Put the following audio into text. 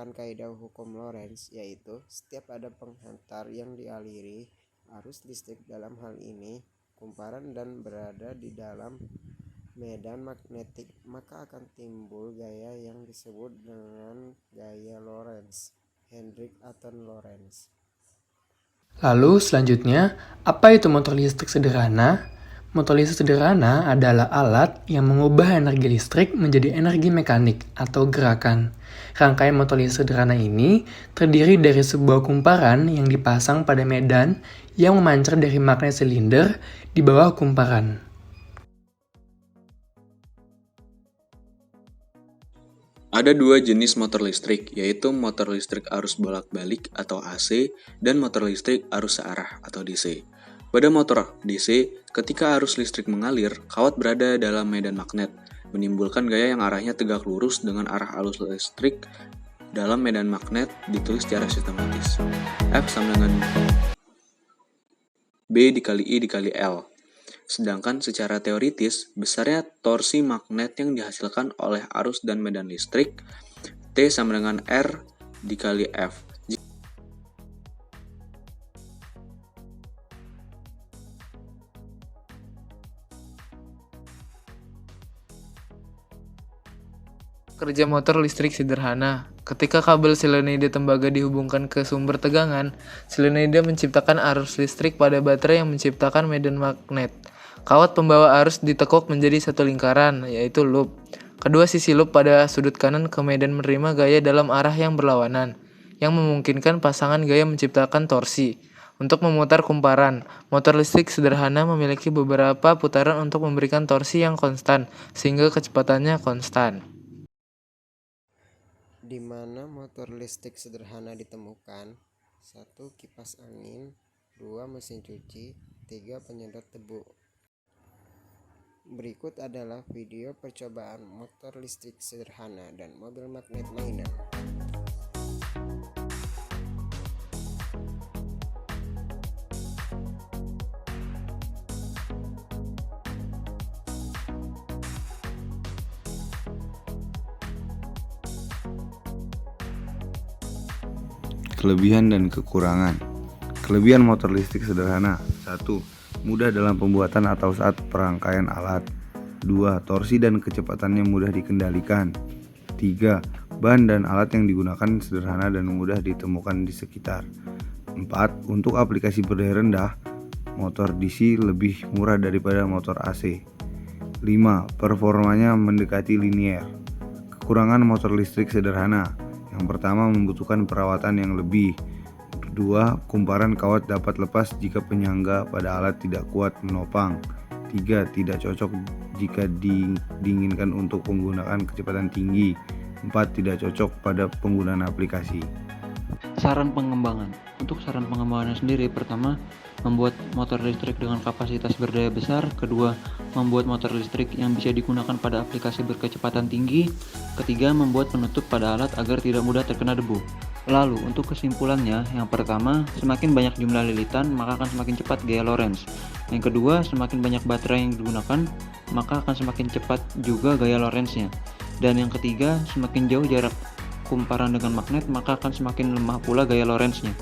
menggunakan kaidah hukum Lorentz, yaitu setiap ada penghantar yang dialiri arus listrik, dalam hal ini kumparan, dan berada di dalam medan magnetik, maka akan timbul gaya yang disebut dengan gaya Lorentz. Hendrik Anton Lorentz. Lalu selanjutnya, apa itu motor listrik sederhana? Motor listrik sederhana adalah alat yang mengubah energi listrik menjadi energi mekanik atau gerakan. Rangkaian motor listrik sederhana ini terdiri dari sebuah kumparan yang dipasang pada medan yang memancar dari magnet silinder di bawah kumparan. Ada dua jenis motor listrik, yaitu motor listrik arus bolak-balik atau AC dan motor listrik arus searah atau DC. Pada motor DC, ketika arus listrik mengalir, kawat berada dalam medan magnet, menimbulkan gaya yang arahnya tegak lurus dengan arah arus listrik dalam medan magnet ditulis secara sistematis. F sama dengan B dikali I dikali L. Sedangkan secara teoritis, besarnya torsi magnet yang dihasilkan oleh arus dan medan listrik T sama dengan R dikali F. Kerja motor listrik sederhana. Ketika kabel solenoida tembaga dihubungkan ke sumber tegangan, solenoida menciptakan arus listrik pada baterai yang menciptakan medan magnet. Kawat pembawa arus ditekuk menjadi satu lingkaran, yaitu loop. Kedua sisi loop pada sudut kanan ke medan menerima gaya dalam arah yang berlawanan, yang memungkinkan pasangan gaya menciptakan torsi. Untuk memutar kumparan, motor listrik sederhana memiliki beberapa putaran untuk memberikan torsi yang konstan, sehingga kecepatannya konstan. Di mana motor listrik sederhana ditemukan? 1. Kipas angin. 2. Mesin cuci. 3. Penyedot debu. Berikut adalah video percobaan motor listrik sederhana dan mobil magnet mainan. Kelebihan dan kekurangan. Kelebihan motor listrik sederhana. 1. Mudah dalam pembuatan atau saat perangkaian alat. 2. Torsi dan kecepatannya mudah dikendalikan. 3. Bahan dan alat yang digunakan sederhana dan mudah ditemukan di sekitar. 4. Untuk aplikasi berdaya rendah, motor DC lebih murah daripada motor AC. 5. Performanya mendekati linear. Kekurangan motor listrik sederhana. Yang pertama, membutuhkan perawatan yang lebih. 2. Kumparan kawat dapat lepas jika penyangga pada alat tidak kuat menopang. 3. Tidak cocok jika diinginkan untuk penggunaan kecepatan tinggi. 4. Tidak cocok pada penggunaan aplikasi. Saran pengembangan. Untuk saran pengembangannya sendiri, pertama, membuat motor listrik dengan kapasitas berdaya besar. Kedua, membuat motor listrik yang bisa digunakan pada aplikasi berkecepatan tinggi. Ketiga, membuat penutup pada alat agar tidak mudah terkena debu. Lalu, untuk kesimpulannya, yang pertama, semakin banyak jumlah lilitan, maka akan semakin cepat gaya Lorentz. Yang kedua, semakin banyak baterai yang digunakan, maka akan semakin cepat juga gaya Lorentz-nya. Dan yang ketiga, semakin jauh jarak kumparan dengan magnet, maka akan semakin lemah pula gaya Lorentz-nya.